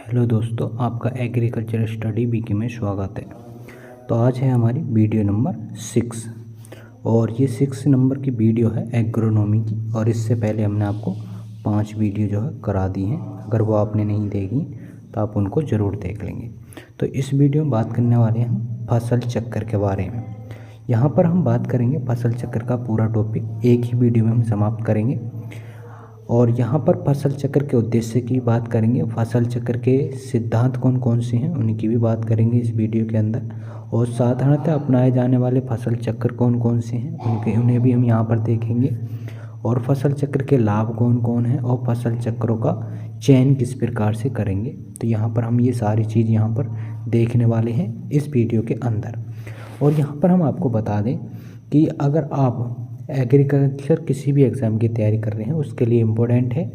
Hello दोस्तों, आपका agriculture study BK में स्वागत है। तो आज है हमारी वीडियो नंबर 6 और ये 6 नंबर की वीडियो है एग्रोनॉमी की। और इससे पहले हमने आपको 5 वीडियो जो है करा दी हैं। अगर वो आपने नहीं देखी तो आप उनको ज़रूर देख लेंगे। तो इस वीडियो में बात करने वाले हैं हम फसल चक्कर के बारे में। यहाँ पर हम बात करेंगे फसल चक्कर का पूरा टॉपिक एक ही वीडियो में हम समाप्त करेंगे। और यहाँ पर फसल चक्र के उद्देश्य की बात करेंगे, फसल चक्र के सिद्धांत कौन कौन से हैं उनकी भी बात करेंगे इस वीडियो के अंदर। और साधारणतः अपनाए जाने वाले फसल चक्र कौन कौन से हैं उन्हें भी हम यहाँ पर देखेंगे। और फसल चक्र के लाभ कौन कौन हैं और फसल चक्रों का चयन किस प्रकार से करेंगे। तो यहाँ पर हम ये सारी चीज़ यहाँ पर देखने वाले हैं इस वीडियो के अंदर। और यहाँ पर हम आपको बता दें कि अगर आप एग्रीकल्चर किसी भी एग्ज़ाम की तैयारी कर रहे हैं उसके लिए इम्पोर्टेंट है।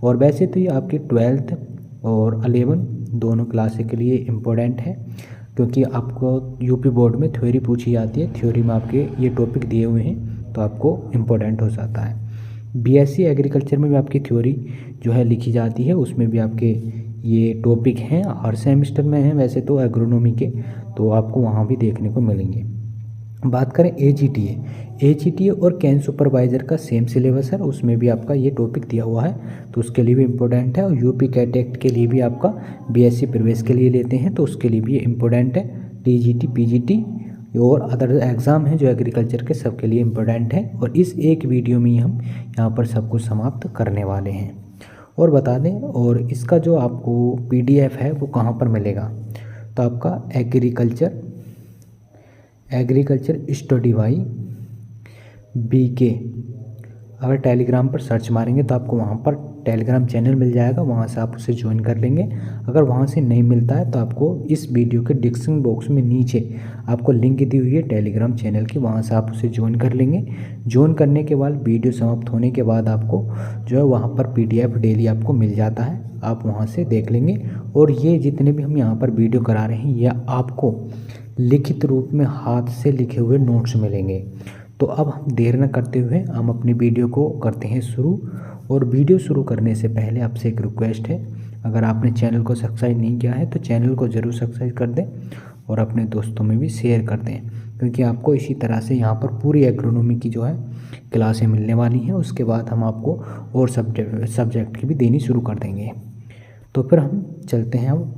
और वैसे तो ये आपकी 12th और 11 दोनों क्लासेस के लिए इम्पोर्टेंट है, क्योंकि आपको यूपी बोर्ड में थ्योरी पूछी जाती है। थ्योरी में आपके ये टॉपिक दिए हुए हैं तो आपको इम्पोर्टेंट हो जाता है। बीएससी एग्रीकल्चर में भी आपकी थ्योरी जो है लिखी जाती है, उसमें भी आपके ये टॉपिक हैं, हर सेमेस्टर में हैं वैसे तो एग्रोनॉमी के, तो आपको वहाँ भी देखने को मिलेंगे। बात करें एजीटीए और कैन सुपरवाइज़र का सेम सिलेबस है, उसमें भी आपका ये टॉपिक दिया हुआ है तो उसके लिए भी इम्पोर्टेंट है। और यूपी कैट एक्ट के लिए भी आपका बीएससी प्रवेश के लिए लेते हैं तो उसके लिए भी इम्पोर्टेंट है। टीजीटी पीजीटी और अदर एग्ज़ाम हैं जो एग्रीकल्चर के सबके लिए इम्पोर्टेंट है। और इस एक वीडियो में ही हम यहाँ पर सब कुछ समाप्त करने वाले हैं। और बता दें, और इसका जो आपको PDF है वो कहाँ पर मिलेगा, तो आपका एग्रीकल्चर स्टडी बाई बीके अगर टेलीग्राम पर सर्च मारेंगे तो आपको वहाँ पर टेलीग्राम चैनल मिल जाएगा, वहाँ से आप उसे ज्वाइन कर लेंगे। अगर वहाँ से नहीं मिलता है तो आपको इस वीडियो के डिस्क्रिप्शन बॉक्स में नीचे आपको लिंक दी हुई है टेलीग्राम चैनल की, वहाँ से आप उसे ज्वाइन कर लेंगे। ज्वाइन करने के बाद वीडियो समाप्त होने के बाद आपको जो है वहाँ पर PDF डेली आपको मिल जाता है, आप वहाँ से देख लेंगे। और ये जितने भी हम यहाँ पर वीडियो करा रहे हैं यह आपको लिखित रूप में हाथ से लिखे हुए नोट्स मिलेंगे। तो अब हम देर न करते हुए हम अपनी वीडियो को करते हैं शुरू। और वीडियो शुरू करने से पहले आपसे एक रिक्वेस्ट है, अगर आपने चैनल को सब्सक्राइब नहीं किया है तो चैनल को ज़रूर सब्सक्राइब कर दें और अपने दोस्तों में भी शेयर कर दें, क्योंकि आपको इसी तरह से यहाँ पर पूरी एग्रोनॉमी की जो है क्लासें मिलने वाली हैं। उसके बाद हम आपको और सब्जेक्ट की भी देनी शुरू कर देंगे। तो फिर हम चलते हैं, अब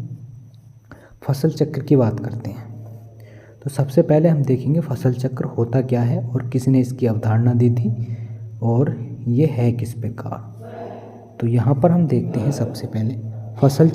फसल चक्र की बात करते हैं। तो सबसे पहले हम देखेंगे फसल चक्र होता क्या है और किसने इसकी अवधारणा दी थी और ये है किस प्रकार। तो यहाँ पर हम देखते हैं सबसे पहले फसल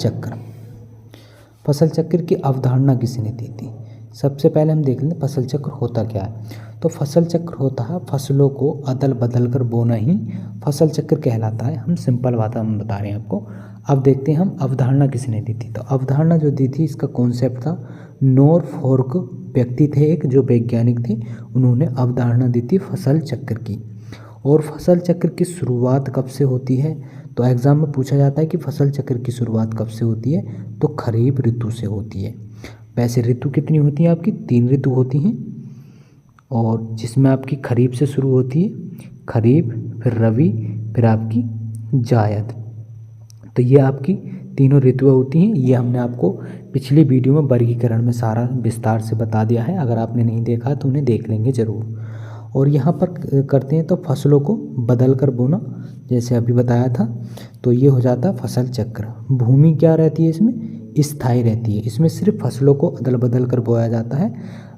चक्र की अवधारणा किसने दी थी। सबसे पहले हम देख लें फसल चक्र होता क्या है। तो फसल चक्र होता है फसलों को अदल बदल कर बोना ही फसल चक्र कहलाता है। हम सिंपल बात हम बता रहे हैं आपको। अब देखते हैं हम अवधारणा किसने दी थी। तो अवधारणा जो दी थी इसका कॉन्सेप्ट था नॉरफॉर्क व्यक्ति थे एक जो वैज्ञानिक थे, उन्होंने अवधारणा दी थी फसल चक्र की। और फसल चक्र की शुरुआत कब से होती है, तो एग्ज़ाम में पूछा जाता है कि फसल चक्र की शुरुआत कब से होती है, तो खरीफ ऋतु से होती है। वैसे ऋतु कितनी होती हैं आपकी, 3 ऋतु होती हैं, और जिसमें आपकी खरीफ से शुरू होती है, खरीफ फिर रबी फिर आपकी जायद। तो ये आपकी तीनों ऋतुएं होती हैं। ये हमने आपको पिछली वीडियो में वर्गीकरण में सारा विस्तार से बता दिया है, अगर आपने नहीं देखा तो उन्हें देख लेंगे ज़रूर। और यहाँ पर करते हैं तो फसलों को बदल कर बोना, जैसे अभी बताया था, तो ये हो जाता है फसल चक्र। भूमि क्या रहती है इसमें, स्थायी रहती है। इसमें सिर्फ फसलों को अदल बदल कर बोया जाता है,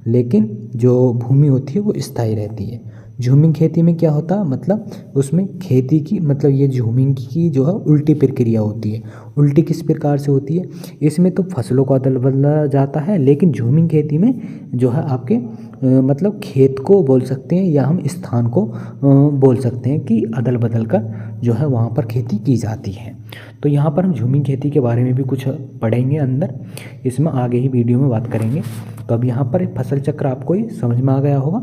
लेकिन जो भूमि होती है वो स्थायी रहती है। झूमिंग खेती में क्या होता है, मतलब उसमें खेती की मतलब ये झूमिंग की जो है उल्टी प्रक्रिया होती है। उल्टी किस प्रकार से होती है, इसमें तो फसलों को अदल बदला जाता है, लेकिन झूमिंग खेती में जो है आपके मतलब खेत को बोल सकते हैं या हम स्थान को बोल सकते हैं कि अदल बदल कर जो है वहाँ पर खेती की जाती है। तो यहाँ पर हम झूमिंग खेती के बारे में भी कुछ पढ़ेंगे अंदर, इसमें आगे ही वीडियो में बात करेंगे। तो अब यहाँ पर फसल चक्र आपको ये समझ में आ गया होगा।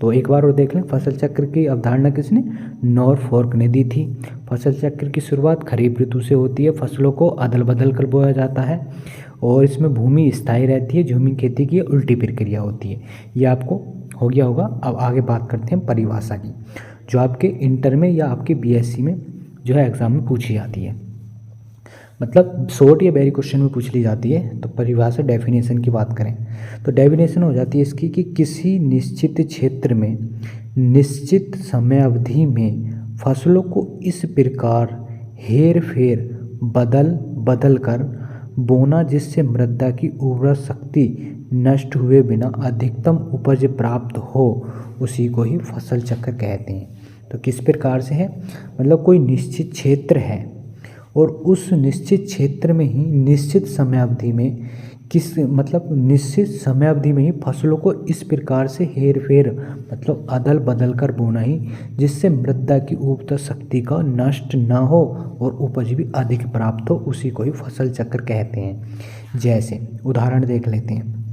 तो एक बार और देख लें, फसल चक्र की अवधारणा किसने, नॉरफॉर्क ने दी थी। फसल चक्र की शुरुआत खरीफ ऋतु से होती है, फसलों को अदल बदल कर बोया जाता है और इसमें भूमि स्थायी रहती है। झूमिंग खेती की उल्टी प्रक्रिया होती है। ये आपको हो गया होगा। अब आगे बात करते हैं परिभाषा की, जो आपके इंटर में या आपके BSc में जो है एग्ज़ाम में पूछी जाती है। मतलब शॉर्ट या वेरी क्वेश्चन में पूछ ली जाती है। तो परिभाषा डेफिनेशन की बात करें तो डेफिनेशन हो जाती है इसकी कि किसी निश्चित क्षेत्र में निश्चित समयावधि में फसलों को इस प्रकार हेर फेर बदल बदल कर बोना जिससे मृदा की उर्वरा शक्ति नष्ट हुए बिना अधिकतम उपज प्राप्त हो, उसी को ही फसल चक्र कहते हैं। तो किस प्रकार से है, मतलब कोई निश्चित क्षेत्र है और उस निश्चित क्षेत्र में ही निश्चित समयावधि में निश्चित समयावधि में ही फसलों को इस प्रकार से हेर फेर मतलब अदल बदल कर बोना ही जिससे मृदा की उर्वरा शक्ति का नष्ट न हो और उपज भी अधिक प्राप्त हो, उसी को ही फसल चक्र कहते हैं। जैसे उदाहरण देख लेते हैं,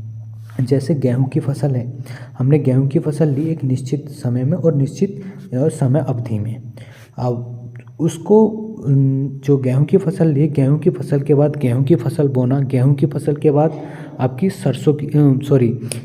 जैसे गेहूं की फसल है, हमने गेहूं की फसल ली एक निश्चित समय में और निश्चित समय अवधि में। अब उसको जो गेहूं की फसल ली, गेहूं की फसल के बाद गेहूं की फसल बोना, गेहूं की फसल के बाद आपकी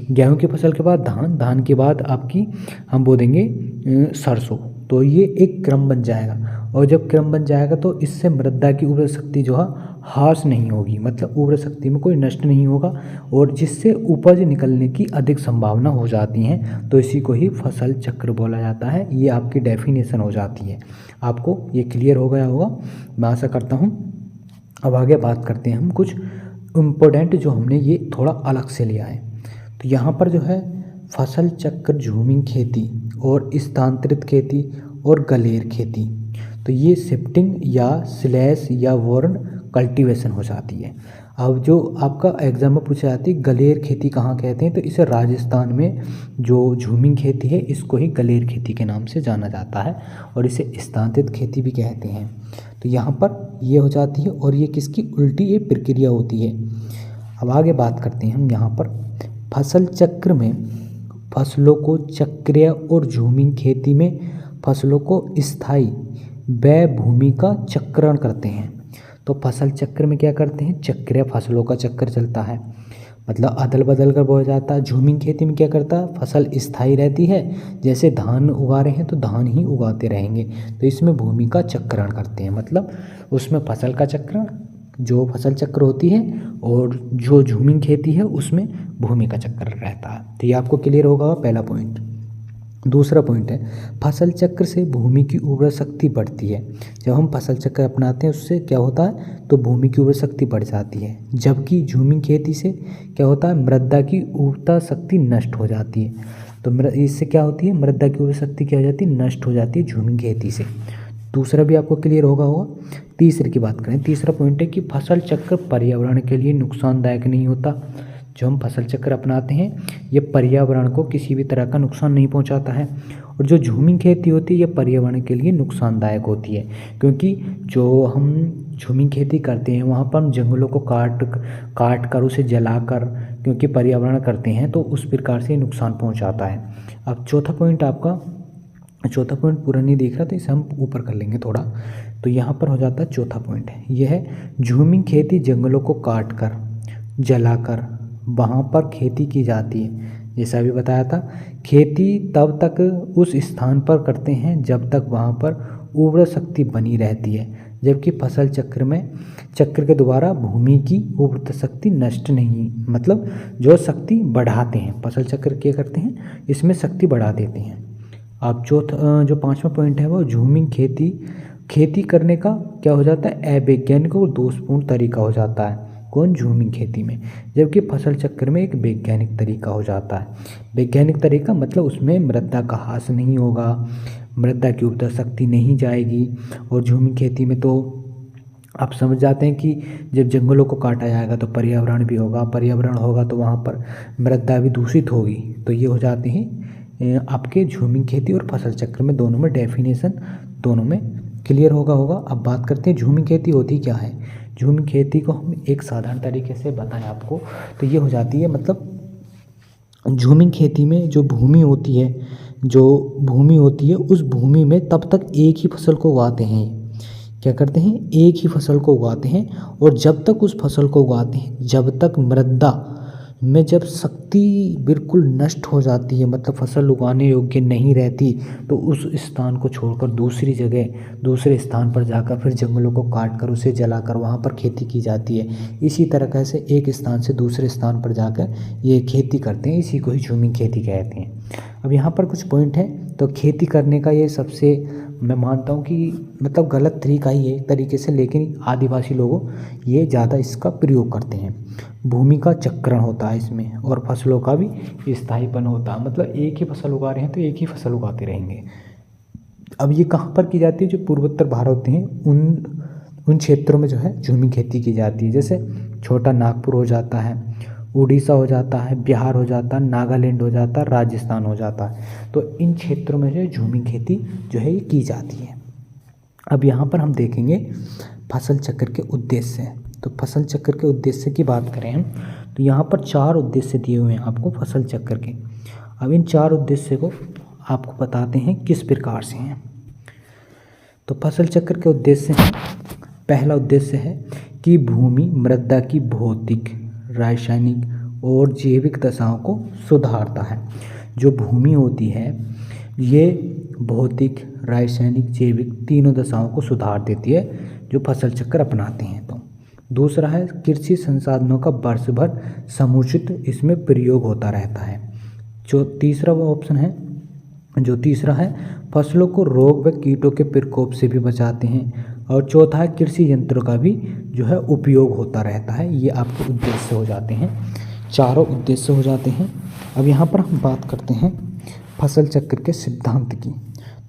गेहूं की फसल के बाद धान, धान के बाद आपकी हम बो देंगे सरसों। तो ये एक क्रम बन जाएगा और जब क्रम बन जाएगा तो इससे मृदा की उर्वरा शक्ति जो है ह्रास नहीं होगी, मतलब उर्वरा शक्ति में कोई नष्ट नहीं होगा और जिससे उपज निकलने की अधिक संभावना हो जाती है। तो इसी को ही फसल चक्र बोला जाता है। ये आपकी डेफिनेशन हो जाती है। आपको ये क्लियर हो गया होगा, मैं आशा करता हूँ। अब आगे बात करते हैं हम कुछ इम्पोर्टेंट जो हमने ये थोड़ा अलग से लिया है। तो यहाँ पर जो है फसल चक्र, झूमिंग खेती और स्थानांतरित खेती और गलेर खेती, तो ये शिफ्टिंग या स्लैश या वॉर्न कल्टीवेशन हो जाती है। अब जो आपका एग्जाम में पूछा जाती है गलेर खेती कहाँ कहते हैं, तो इसे राजस्थान में जो झूमिंग खेती है इसको ही गलेर खेती के नाम से जाना जाता है और इसे स्थानांतरित खेती भी कहते हैं। तो यहाँ पर ये हो जाती है और ये किसकी उल्टी ये प्रक्रिया होती है। अब आगे बात करते हैं हम यहाँ पर फसल चक्र में फसलों को चक्रीय और झूमिंग खेती में फसलों को स्थायी व भूमि का चक्रण करते हैं। तो फसल चक्र में क्या करते हैं, चक्रीय फसलों का चक्कर चलता है, मतलब अदल बदल कर बोया जाता है। झूमिंग खेती में क्या करता है, फसल स्थायी रहती है, जैसे धान उगा रहे हैं तो धान ही उगाते रहेंगे। तो इसमें भूमि का चक्रण करते हैं, मतलब उसमें फसल का चक्रण जो फसल चक्र होती है और जो झूमिंग खेती है उसमें भूमि का चक्र रहता है। तो ये आपको क्लियर होगा पहला पॉइंट। दूसरा पॉइंट है फसल चक्र से भूमि की उर्वरा शक्ति बढ़ती है। जब हम फसल चक्र अपनाते हैं उससे क्या होता है, तो भूमि की उर्वरा शक्ति बढ़ जाती है। जबकि झूमिंग खेती से क्या होता है, मृदा की उर्वरा शक्ति नष्ट हो जाती है। तो इससे क्या होती है, मृदा की उर्वरा शक्ति क्या हो जाती है, नष्ट हो जाती है झूमिंग खेती से। दूसरा भी आपको क्लियर होगा। तीसरे की बात करें, तीसरा पॉइंट है कि फसल चक्र पर्यावरण के लिए नुकसानदायक नहीं होता। जो हम फसल चक्र अपनाते हैं ये पर्यावरण को किसी भी तरह का नुकसान नहीं पहुंचाता है। और जो झूमिंग खेती होती है ये पर्यावरण के लिए नुकसानदायक होती है, क्योंकि जो हम झूमिंग खेती करते हैं वहाँ पर हम जंगलों को काट कर उसे जलाकर क्योंकि पर्यावरण करते हैं तो उस प्रकार से नुकसान पहुँचाता है। अब चौथा पॉइंट पूरा नहीं दिख रहा तो इसे हम ऊपर कर लेंगे थोड़ा। तो यहाँ पर हो जाता है चौथा पॉइंट है, यह है झूमिंग खेती जंगलों को काट कर जलाकर वहाँ पर खेती की जाती है। जैसा अभी बताया था, खेती तब तक उस स्थान पर करते हैं जब तक वहाँ पर उर्वरा शक्ति बनी रहती है, जबकि फसल चक्र के द्वारा भूमि की उर्वरा शक्ति नष्ट नहीं, मतलब जो शक्ति बढ़ाते हैं। फसल चक्र क्या करते हैं, इसमें शक्ति बढ़ा देते हैं। अब जो पांचवा पॉइंट है वो झूमिंग खेती करने का क्या हो जाता है, अवैज्ञानिक और दोषपूर्ण तरीका हो जाता है। कौन, झूमिंग खेती में, जबकि फसल चक्र में एक वैज्ञानिक तरीका हो जाता है। वैज्ञानिक तरीका मतलब उसमें मृदा का ह्रास नहीं होगा, मृदा की उर्वरा शक्ति नहीं जाएगी। और झूमिंग खेती में तो आप समझ जाते हैं कि जब जंगलों को काटा जाएगा तो पर्यावरण भी होगा, पर्यावरण होगा तो वहाँ पर मृदा भी दूषित होगी। तो ये हो जाते हैं आपके झूमिंग खेती और फसल चक्र में, दोनों में डेफिनेशन दोनों में क्लियर होगा। अब बात करते हैं झूमिंग खेती होती क्या है। झूमिंग खेती को हम एक साधारण तरीके से बताएं आपको तो ये हो जाती है, मतलब झूमिंग खेती में जो भूमि होती है उस भूमि में तब तक एक ही फसल को उगाते हैं। क्या करते हैं, एक ही फसल को उगाते हैं और जब तक उस फसल को उगाते हैं जब तक मृदा में जब शक्ति बिल्कुल नष्ट हो जाती है, मतलब फसल उगाने योग्य नहीं रहती, तो उस स्थान को छोड़कर दूसरी जगह, दूसरे स्थान पर जाकर फिर जंगलों को काट कर उसे जलाकर वहाँ पर खेती की जाती है। इसी तरीके से एक स्थान से दूसरे स्थान पर जाकर ये खेती करते हैं, इसी को ही झूमी खेती कहते हैं। अब यहाँ पर कुछ पॉइंट है। तो खेती करने का ये सबसे, मैं मानता हूँ कि मतलब गलत तरीका ही है एक तरीके से, लेकिन आदिवासी लोगों ये ज़्यादा इसका प्रयोग करते हैं। भूमि का चक्रण होता है इसमें, और फसलों का भी स्थायीपन होता है, मतलब एक ही फसल उगा रहे हैं तो एक ही फसल उगाते रहेंगे। अब ये कहाँ पर की जाती है? जो पूर्वोत्तर भारत होते हैं उन क्षेत्रों में जो है झूमी खेती की जाती है। जैसे छोटा नागपुर हो जाता है, उड़ीसा हो जाता है, बिहार हो जाता है, नागालैंड हो जाता है, राजस्थान हो जाता है। तो इन क्षेत्रों में जो है झूमी खेती जो है ये की जाती है। अब यहाँ पर हम देखेंगे फसल चक्र के उद्देश्य। तो फसल चक्र के उद्देश्य की बात करें हम, तो यहाँ पर 4 उद्देश्य दिए हुए हैं आपको फसल चक्र के। अब इन 4 उद्देश्य को आपको बताते हैं किस प्रकार से हैं। तो फसल चक्र के उद्देश्य हैं, पहला उद्देश्य है कि भूमि मृदा की भौतिक, रासायनिक और जैविक दशाओं को सुधारता है। जो भूमि होती है ये भौतिक, रासायनिक, जैविक तीनों दशाओं को सुधार देती है जो फसल चक्र अपनाते हैं। तो दूसरा है कृषि संसाधनों का वर्ष भर समुचित इसमें प्रयोग होता रहता है। जो तीसरा वो ऑप्शन है, जो तीसरा है फसलों को रोग व कीटों के प्रकोप से भी बचाते हैं। और चौथा है कृषि यंत्रों का भी जो है उपयोग होता रहता है। ये आपके उद्देश्य हो जाते हैं, चारों उद्देश्य हो जाते हैं। अब यहाँ पर हम बात करते हैं फसल चक्र के सिद्धांत की।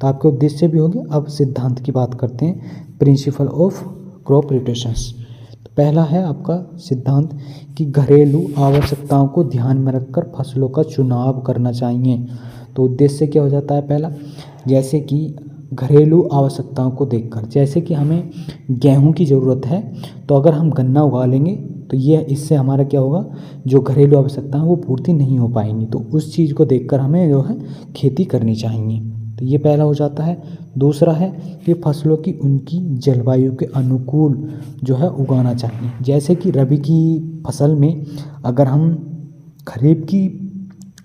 तो आपके उद्देश्य भी होंगे। अब सिद्धांत की बात करते हैं, प्रिंसिपल ऑफ क्रॉप रोटेशंस। तो पहला है आपका सिद्धांत कि घरेलू आवश्यकताओं को ध्यान में रखकर फसलों का चुनाव करना चाहिए। तो उद्देश्य क्या हो जाता है? पहला, जैसे कि घरेलू आवश्यकताओं को देखकर, जैसे कि हमें गेहूं की ज़रूरत है तो अगर हम गन्ना उगा लेंगे तो ये इससे हमारा क्या होगा, जो घरेलू आवश्यकता है वो पूर्ति नहीं हो पाएंगी। तो उस चीज़ को देखकर हमें जो है खेती करनी चाहिए। तो ये पहला हो जाता है। दूसरा है कि फसलों की उनकी जलवायु के अनुकूल जो है उगाना चाहिए। जैसे कि रबी की फसल में अगर हम खरीफ की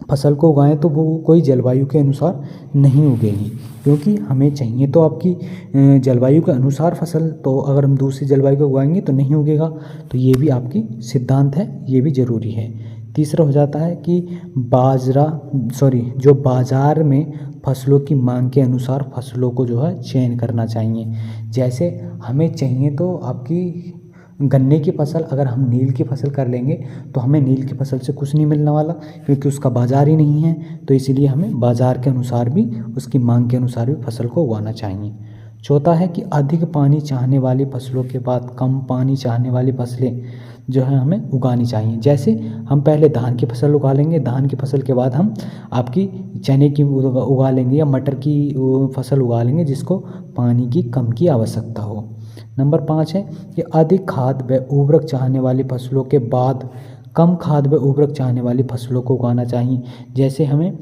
फसल को उगाएं तो वो कोई जलवायु के अनुसार नहीं उगेगी, क्योंकि हमें चाहिए तो आपकी जलवायु के अनुसार फसल। तो अगर हम दूसरी जलवायु को उगाएंगे तो नहीं उगेगा। तो ये भी आपकी सिद्धांत है, ये भी ज़रूरी है। तीसरा हो जाता है कि जो बाज़ार में फसलों की मांग के अनुसार फसलों को जो है चयन करना चाहिए। जैसे हमें चाहिए तो आपकी गन्ने की फसल, अगर हम नील की फसल कर लेंगे तो हमें नील की फसल से कुछ नहीं मिलने वाला, क्योंकि उसका बाज़ार ही नहीं है। तो इसीलिए हमें बाज़ार के अनुसार भी, उसकी मांग के अनुसार भी फसल को उगाना चाहिए। चौथा है कि अधिक पानी चाहने वाली फसलों के बाद कम पानी चाहने वाली फसलें जो है हमें उगानी चाहिए। जैसे हम पहले धान की फसल उगा लेंगे, धान की फसल के बाद हम आपकी चने की उगा लेंगे या मटर की फसल उगा लेंगे जिसको पानी की कम की आवश्यकता हो। नंबर 5 है कि अधिक खाद व उर्वरक चाहने वाली फसलों के बाद कम खाद व उर्वरक चाहने वाली फसलों को उगाना चाहिए। जैसे हमें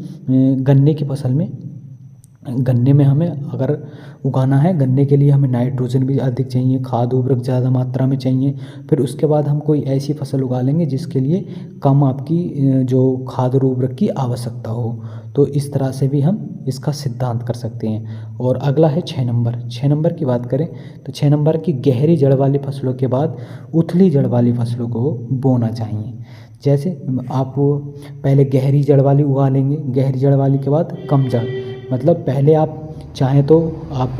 गन्ने में हमें अगर उगाना है, गन्ने के लिए हमें नाइट्रोजन भी अधिक चाहिए, खाद उर्वरक ज़्यादा मात्रा में चाहिए। फिर उसके बाद हम कोई ऐसी फसल उगा लेंगे जिसके लिए कम आपकी जो खाद और उर्वरक की आवश्यकता हो। तो इस तरह से भी हम इसका सिद्धांत कर सकते हैं। और अगला है 6 नंबर। 6 नंबर की बात करें तो 6 नंबर की गहरी जड़ वाली फसलों के बाद उथली जड़ वाली फसलों को बोना चाहिए। जैसे आप पहले गहरी जड़ वाली उगा लेंगे, गहरी जड़ वाली के बाद कम जड़, मतलब पहले आप चाहें तो आप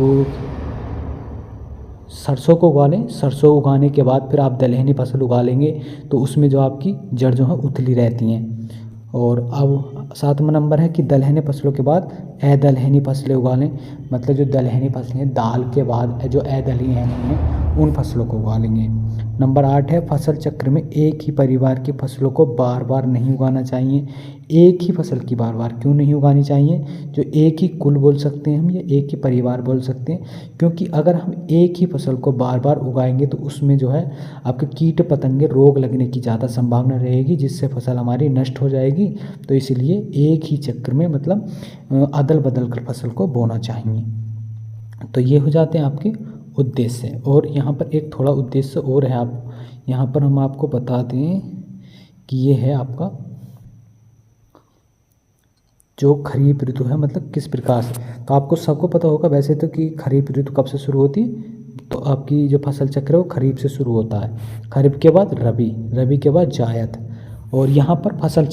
सरसों को उगा लें, सरसों उगाने के बाद फिर आप दलहनी फसल उगा लेंगे तो उसमें जो आपकी जड़ जो है उथली रहती हैं। और अब 7वां नंबर है कि दलहनी फसलों के बाद अदलहनी फसलें उगा लें, मतलब जो दलहनी फसलें दाल के बाद जो अदलहनी हैं उन फसलों को उगा लेंगे। नंबर 8 है फसल चक्र में एक ही परिवार की फसलों को बार बार नहीं उगाना चाहिए। एक ही फसल की बार बार क्यों नहीं उगानी चाहिए? जो एक ही कुल बोल सकते हैं हम, या एक ही परिवार बोल सकते हैं, क्योंकि अगर हम एक ही फसल को बार बार उगाएंगे तो उसमें जो है आपके कीट पतंगे रोग लगने की ज़्यादा संभावना रहेगी, जिससे फसल हमारी नष्ट हो जाएगी। तो इसलिए एक ही चक्र में मतलब अदल बदल कर फसल को बोना चाहिए। तो ये हो जाते हैं आपके उद्देश्य। और यहाँ पर एक थोड़ा उद्देश्य और है, आप यहाँ पर हम आपको बता दें कि ये है आपका जो खरीफ ऋतु है, मतलब किस प्रकार से। तो आपको सबको पता होगा वैसे तो कि खरीफ ऋतु कब से शुरू होती है, तो आपकी जो फसल चक्र है वो खरीफ से शुरू होता है। खरीफ के बाद रबी, रबी के बाद जायद, और यहाँ पर फसल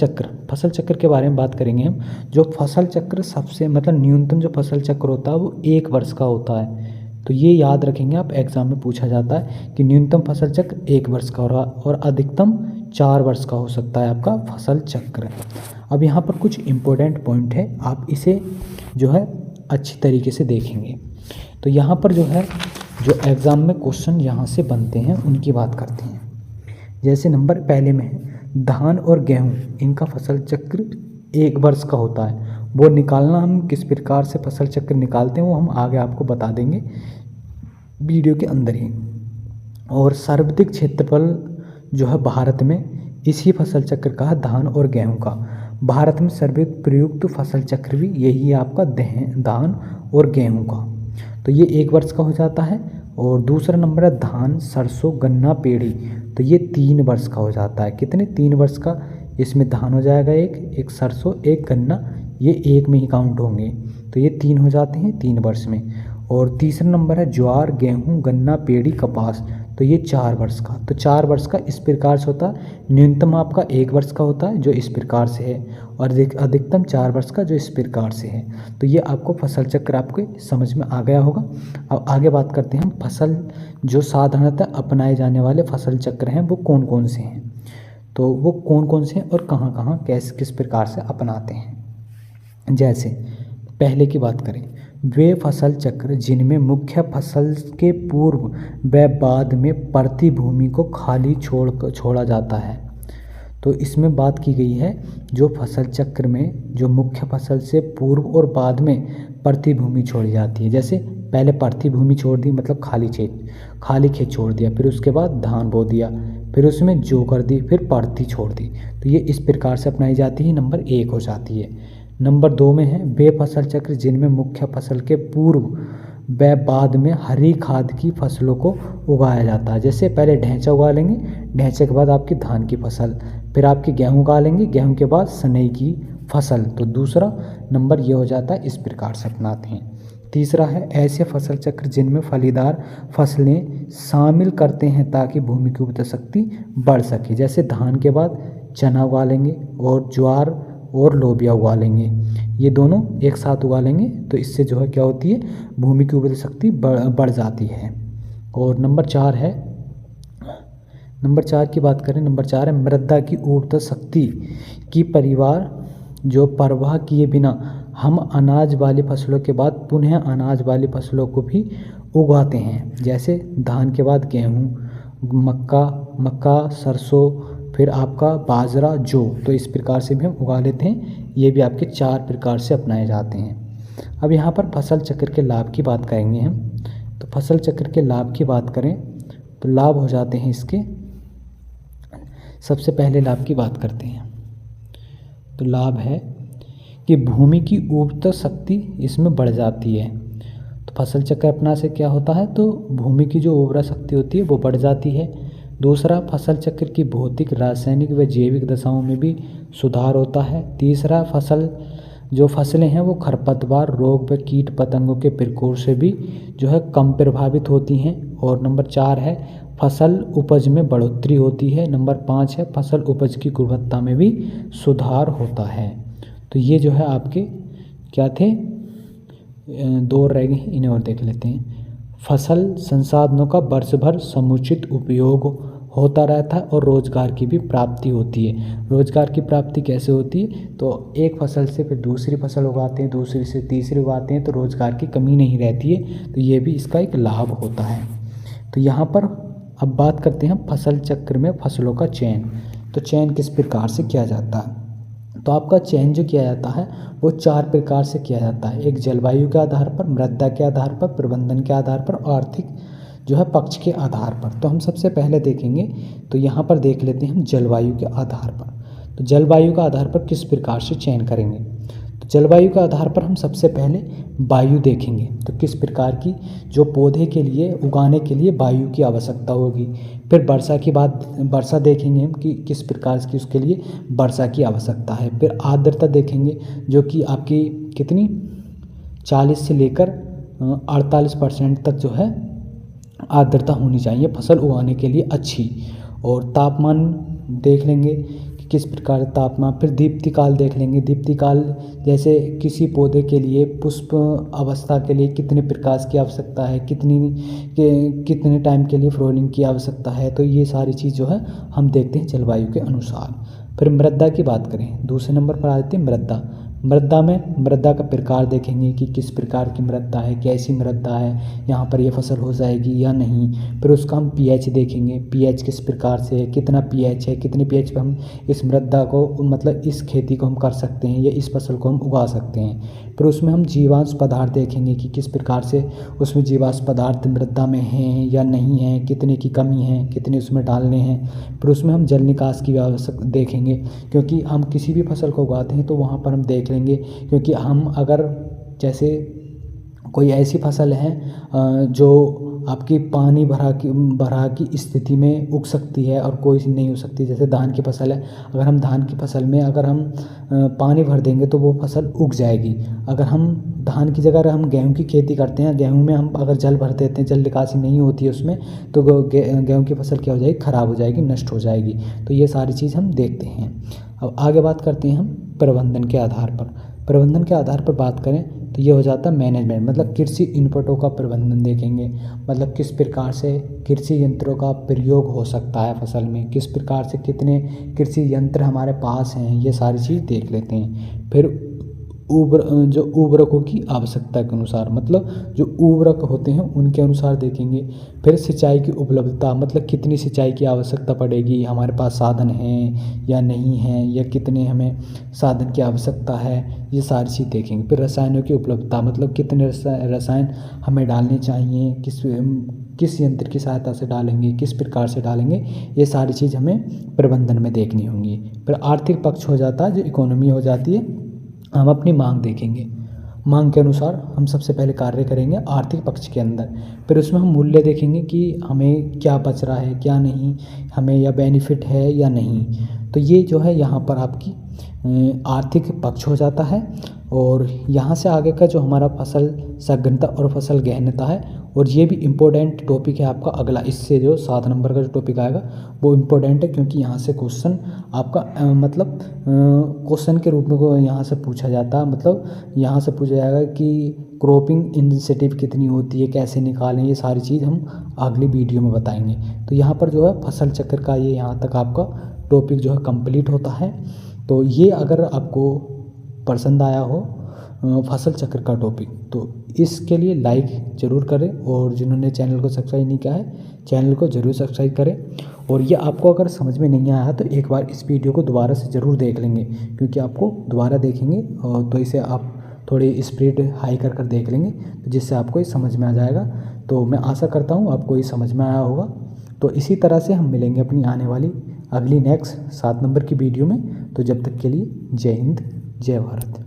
चक्र के बारे में बात करेंगे हम। जो फसल चक्र सबसे मतलब न्यूनतम जो फसल चक्र होता है वो 1 वर्ष का होता है। तो ये याद रखेंगे आप, एग्जाम में पूछा जाता है कि न्यूनतम फसल चक्र 1 वर्ष का हो रहा और अधिकतम 4 वर्ष का हो सकता है आपका फसल चक्र। अब यहाँ पर कुछ इम्पोर्टेंट पॉइंट है, आप इसे जो है अच्छी तरीके से देखेंगे। तो यहाँ पर जो है जो एग्ज़ाम में क्वेश्चन यहाँ से बनते हैं उनकी बात करते हैं। जैसे नंबर पहले में है धान और गेहूँ, इनका फसल चक्र 1 वर्ष का होता है। वो निकालना हम किस प्रकार से फसल चक्र निकालते हैं वो हम आगे आपको बता देंगे वीडियो के अंदर ही। और सर्वाधिक क्षेत्रफल जो है भारत में इसी फसल चक्र का है, धान और गेहूं का। भारत में सर्वाधिक प्रयुक्त फसल चक्र भी यही है आपका धान और गेहूं का। तो ये 1 वर्ष का हो जाता है। और दूसरा नंबर है धान, सरसों, गन्ना, पेड़ी, तो ये 3 वर्ष का हो जाता है। कितने? 3 वर्ष का। इसमें धान हो जाएगा एक सरसों, एक गन्ना, ये एक में ही काउंट होंगे, तो ये 3 हो जाते हैं 3 वर्ष में। और तीसरा नंबर है ज्वार, गेहूं, गन्ना, पेड़ी, कपास, तो ये 4 वर्ष का। तो 4 वर्ष का इस प्रकार से होता है। न्यूनतम आपका 1 वर्ष का होता है जो इस प्रकार से है, और अधिकतम 4 वर्ष का जो इस प्रकार से है। तो ये आपको फसल चक्र आपके समझ में आ गया होगा। अब आगे बात करते हैं हम फसल जो साधारणतः अपनाए जाने वाले फसल चक्र हैं वो कौन कौन से हैं। तो वो कौन कौन से हैं और कहाँ कहाँ किस प्रकार से अपनाते हैं। जैसे पहले की बात करें, वे फसल चक्र जिनमें मुख्य फसल के पूर्व व बाद में प्रति भूमि को खाली छोड़ा जाता है। तो इसमें बात की गई है जो फसल चक्र में जो मुख्य फसल से पूर्व और बाद में प्रति भूमि छोड़ी जाती है। जैसे पहले प्रति भूमि छोड़ दी, मतलब खाली खेत छोड़ दिया, फिर उसके बाद धान बो दिया, फिर उसमें जौ कर दी, फिर प्रति छोड़ दी। तो ये इस प्रकार से अपनाई जाती है, नंबर 1 हो जाती है। नंबर 2 में है वे फसल चक्र जिनमें मुख्य फसल के पूर्व व बाद में हरी खाद की फसलों को उगाया जाता है। जैसे पहले ढैंचा उगा लेंगे, ढैंचे के बाद आपकी धान की फसल, फिर आपकी गेहूं उगा लेंगे, गेहूं के बाद सनई की फसल। तो दूसरा नंबर ये हो जाता है, इस प्रकार से अपनाते हैं। तीसरा है ऐसे फसल चक्र जिनमें फलीदार फसलें शामिल करते हैं ताकि भूमि की उपज शक्ति बढ़ सके। जैसे धान के बाद चना उगा लेंगे और ज्वार और लोबिया उगा लेंगे, ये दोनों एक साथ उगा लेंगे, तो इससे जो है क्या होती है, भूमि की उपज शक्ति बढ़ जाती है। और नंबर 4 की बात करें, नंबर 4 है मृदा की उपज शक्ति की परिवार जो परवाह किए बिना हम अनाज वाली फसलों के बाद पुनः अनाज वाली फसलों को भी उगाते हैं। जैसे धान के बाद गेहूँ, मक्का, सरसों, फिर आपका बाजरा, जौ, तो इस प्रकार से भी हम उगा लेते हैं। ये भी आपके 4 प्रकार से अपनाए जाते हैं। अब यहाँ पर फसल चक्र के लाभ की बात करेंगे हम। तो फसल चक्र के लाभ की बात करें तो लाभ हो जाते हैं इसके, सबसे पहले लाभ की बात करते हैं। तो लाभ है कि भूमि की उपज शक्ति इसमें बढ़ जाती है। तो फसल चक्र अपना से क्या होता है, तो भूमि की जो उर्वरा शक्ति होती है वो बढ़ जाती है। दूसरा, फसल चक्र की भौतिक, रासायनिक व जैविक दशाओं में भी सुधार होता है। तीसरा, फसलें हैं वो खरपतवार, रोग व कीट पतंगों के प्रकोप से भी जो है कम प्रभावित होती हैं। और नंबर 4 है फसल उपज में बढ़ोतरी होती है। नंबर 5 है फसल उपज की गुणवत्ता में भी सुधार होता है। तो ये जो है आपके क्या थे, 2 रह गए, इन्हें और देख लेते हैं। फसल संसाधनों का वर्ष भर समुचित उपयोग होता रहता है और रोजगार की भी प्राप्ति होती है। रोजगार की प्राप्ति कैसे होती है, तो एक फसल से फिर दूसरी फसल उगाते हैं, दूसरी से तीसरी उगाते हैं, तो रोजगार की कमी नहीं रहती है। तो ये भी इसका एक लाभ होता है। तो यहाँ पर अब बात करते हैं फसल चक्र में फसलों का चयन। तो चयन किस प्रकार से किया जाता है, तो आपका चयन जो किया जाता है वो 4 प्रकार से किया जाता है। एक जलवायु के आधार पर, मृदा के आधार पर, प्रबंधन के आधार पर, आर्थिक जो है पक्ष के आधार पर। तो हम सबसे पहले देखेंगे, तो यहाँ पर देख लेते हैं हम जलवायु के आधार पर। तो जलवायु का आधार पर किस प्रकार से चयन करेंगे, तो जलवायु के आधार पर हम सबसे पहले वायु देखेंगे। तो किस प्रकार की जो पौधे के लिए उगाने के लिए वायु की आवश्यकता होगी, फिर वर्षा की बात, वर्षा देखेंगे हम कि किस प्रकार की उसके लिए वर्षा की आवश्यकता है। फिर आर्द्रता देखेंगे जो कि आपकी कितनी 40 से लेकर 48% तक जो है आर्द्रता होनी चाहिए फसल उगाने के लिए अच्छी। और तापमान देख लेंगे कि किस प्रकार तापमान। फिर दीप्तिकाल देख लेंगे, दीप्तिकाल जैसे किसी पौधे के लिए पुष्प अवस्था के लिए कितने प्रकाश की आवश्यकता है, कितने टाइम के लिए फ्लोरिंग की आवश्यकता है। तो ये सारी चीज़ जो है हम देखते हैं जलवायु के अनुसार। फिर मृदा की बात करें, दूसरे नंबर पर आ जाती है मृदा। मृदा में मृदा का प्रकार देखेंगे कि किस प्रकार की मृदा है, कैसी मृदा है, यहाँ पर ये फसल हो जाएगी या नहीं। फिर उसका हम पीएच देखेंगे, पीएच किस प्रकार से है, कितना पीएच है, कितने पीएच पे हम इस मृदा को मतलब इस खेती को हम कर सकते हैं या इस फसल को हम उगा सकते हैं। फिर उसमें हम जीवांश पदार्थ देखेंगे कि किस प्रकार से उसमें जीवांश पदार्थ मृदा में हैं या नहीं हैं, कितने की कमी है, कितने उसमें डालने हैं। फिर उसमें हम जल निकास की आवश्यकता देखेंगे, क्योंकि हम किसी भी फसल को उगाते हैं तो वहाँ पर हम देख लेंगे, क्योंकि हम अगर जैसे कोई ऐसी फसल है जो आपकी पानी भरा की स्थिति में उग सकती है और कोई सी नहीं हो सकती। जैसे धान की फसल है, अगर हम धान की फसल में अगर हम पानी भर देंगे तो वो फसल उग जाएगी। अगर हम धान की जगह हम गेहूं की खेती करते हैं, गेहूं में हम अगर जल भर देते हैं, जल निकासी नहीं होती है उसमें, तो गेहूं की फसल क्या हो जाएगी, ख़राब हो जाएगी, नष्ट हो जाएगी। तो ये सारी चीज़ हम देखते हैं। अब आगे बात करते हैं हम प्रबंधन के आधार पर। प्रबंधन के आधार पर बात करें तो ये हो जाता है मैनेजमेंट, मतलब कृषि इनपुटों का प्रबंधन देखेंगे, मतलब किस प्रकार से कृषि यंत्रों का प्रयोग हो सकता है फसल में, किस प्रकार से कितने कृषि यंत्र हमारे पास हैं, ये सारी चीज़ देख लेते हैं। फिर जो उर्वरकों की आवश्यकता के अनुसार, मतलब जो उर्वरक होते हैं उनके अनुसार देखेंगे। फिर सिंचाई की उपलब्धता, मतलब कितनी सिंचाई की आवश्यकता पड़ेगी, हमारे पास साधन हैं या नहीं हैं, या कितने हमें साधन की आवश्यकता है, ये सारी चीज़ देखेंगे। फिर रसायनों की उपलब्धता, मतलब कितने रसायन हमें डालने चाहिए, किस यंत्र की सहायता से डालेंगे, किस प्रकार से डालेंगे, ये सारी चीज़ हमें प्रबंधन में देखनी होंगी। फिर आर्थिक पक्ष हो जाता है, जो इकोनॉमी हो जाती है। हम अपनी मांग देखेंगे, मांग के अनुसार हम सबसे पहले कार्य करेंगे आर्थिक पक्ष के अंदर। फिर उसमें हम मूल्य देखेंगे कि हमें क्या बच रहा है, क्या नहीं, हमें या बेनिफिट है या नहीं। तो ये जो है यहाँ पर आपकी आर्थिक पक्ष हो जाता है। और यहाँ से आगे का जो हमारा फसल सघनता और फसल गहनता है, और ये भी इम्पोर्टेंट टॉपिक है आपका अगला, इससे जो 7 नंबर का जो टॉपिक आएगा वो इम्पोर्टेंट है, क्योंकि यहाँ से क्वेश्चन आपका मतलब क्वेश्चन के रूप में को यहाँ से पूछा जाता है। मतलब यहाँ से पूछा जाएगा कि क्रॉपिंग इंसेंटिव कितनी होती है, कैसे निकालें, ये सारी चीज़ हम अगली वीडियो में बताएंगे। तो यहाँ पर जो है फसल चक्र का ये यहाँ तक आपका टॉपिक जो है कंप्लीट होता है। तो ये अगर आपको पसंद आया हो फसल चक्र का टॉपिक, तो इसके लिए लाइक ज़रूर करें, और जिन्होंने चैनल को सब्सक्राइब नहीं किया है चैनल को ज़रूर सब्सक्राइब करें। और ये आपको अगर समझ में नहीं आया तो एक बार इस वीडियो को दोबारा से ज़रूर देख लेंगे, क्योंकि आपको दोबारा देखेंगे तो इसे आप थोड़ी स्पीड हाई कर देख लेंगे, तो जिससे आपको ये समझ में आ जाएगा। तो मैं आशा करता हूँ आपको ये समझ में आया होगा। तो इसी तरह से हम मिलेंगे अपनी आने वाली अगली नेक्स्ट 7 नंबर की वीडियो में। तो जब तक के लिए जय हिंद, जय भारत।